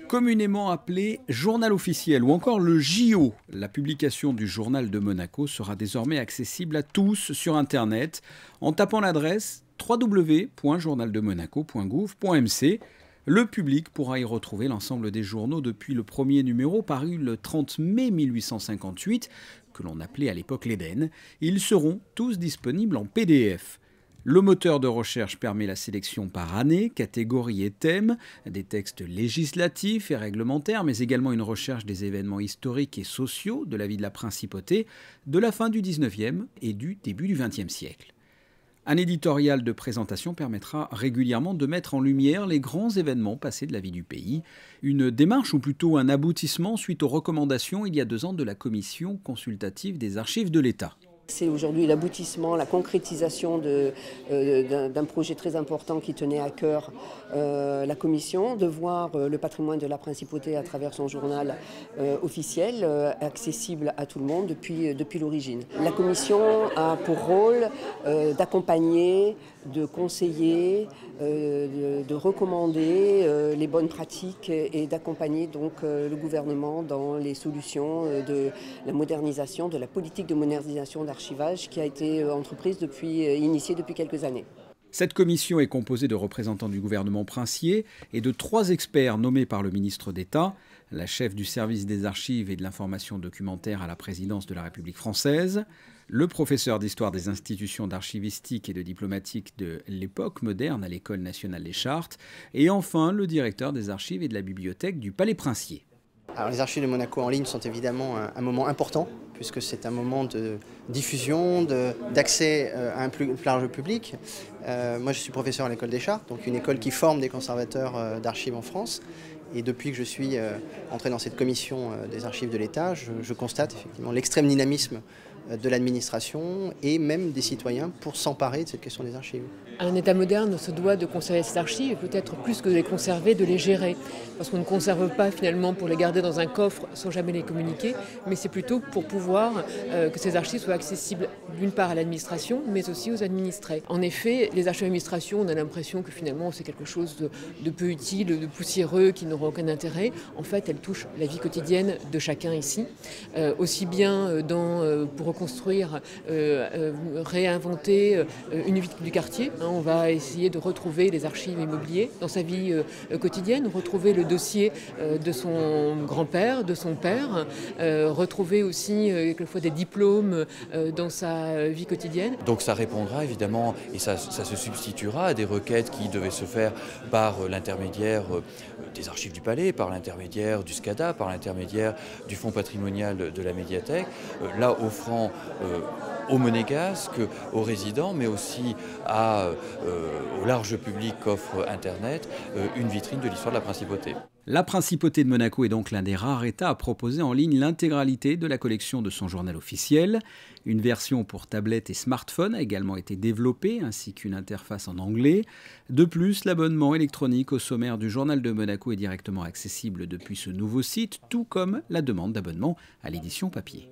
Communément appelé Journal officiel ou encore le JO, la publication du Journal de Monaco sera désormais accessible à tous sur Internet en tapant l'adresse www.journaldemonaco.gouv.mc. Le public pourra y retrouver l'ensemble des journaux depuis le premier numéro paru le 30 mai 1858, que l'on appelait à l'époque l'Éden. Ils seront tous disponibles en PDF. Le moteur de recherche permet la sélection par année, catégorie et thème, des textes législatifs et réglementaires, mais également une recherche des événements historiques et sociaux de la vie de la principauté de la fin du XIXe et du début du XXe siècle. Un éditorial de présentation permettra régulièrement de mettre en lumière les grands événements passés de la vie du pays. Une démarche ou plutôt un aboutissement suite aux recommandations il y a 2 ans de la Commission consultative des archives de l'État. C'est aujourd'hui l'aboutissement, la concrétisation d'un projet très important qui tenait à cœur la Commission, de voir le patrimoine de la Principauté à travers son journal officiel, accessible à tout le monde depuis l'origine. La Commission a pour rôle d'accompagner, de conseiller, de recommander les bonnes pratiques et d'accompagner donc le gouvernement dans les solutions de la modernisation, de la politique de modernisation d'archivage qui a été initiée depuis quelques années. Cette commission est composée de représentants du gouvernement princier et de 3 experts nommés par le ministre d'État, la chef du service des archives et de l'information documentaire à la présidence de la République française, le professeur d'histoire des institutions d'archivistique et de diplomatique de l'époque moderne à l'École nationale des chartes, et enfin le directeur des archives et de la bibliothèque du Palais Princier. Alors, les archives de Monaco en ligne sont évidemment un moment important, puisque c'est un moment de diffusion, d'accès à un plus large public. Moi, je suis professeur à l'École des chartes, donc une école qui forme des conservateurs d'archives en France. Et depuis que je suis entré dans cette commission des archives de l'État, je constate effectivement l'extrême dynamisme de l'administration et même des citoyens pour s'emparer de cette question des archives. Un État moderne se doit de conserver ces archives et peut-être plus que de les conserver, de les gérer. Parce qu'on ne conserve pas finalement pour les garder dans un coffre sans jamais les communiquer, mais c'est plutôt pour pouvoir que ces archives soient accessibles d'une part à l'administration, mais aussi aux administrés. En effet, les archives d'administration, on a l'impression que finalement c'est quelque chose de peu utile, de poussiéreux, qui n'aura aucun intérêt. En fait, elles touchent la vie quotidienne de chacun ici, aussi bien pour reconstruire, réinventer une vie du quartier. On va essayer de retrouver les archives immobilières dans sa vie quotidienne, retrouver le dossier de son grand-père, de son père, retrouver aussi quelquefois des diplômes dans sa vie quotidienne. Donc ça répondra évidemment et ça se substituera à des requêtes qui devaient se faire par l'intermédiaire des archives du Palais, par l'intermédiaire du SCADA, par l'intermédiaire du fonds patrimonial de la médiathèque, là offrant aux monégasques, aux résidents, mais aussi au large public qu'offre Internet, une vitrine de l'histoire de la Principauté. La Principauté de Monaco est donc l'un des rares États à proposer en ligne l'intégralité de la collection de son journal officiel. Une version pour tablette et smartphone a également été développée, ainsi qu'une interface en anglais. De plus, l'abonnement électronique au sommaire du Journal de Monaco est directement accessible depuis ce nouveau site, tout comme la demande d'abonnement à l'édition papier.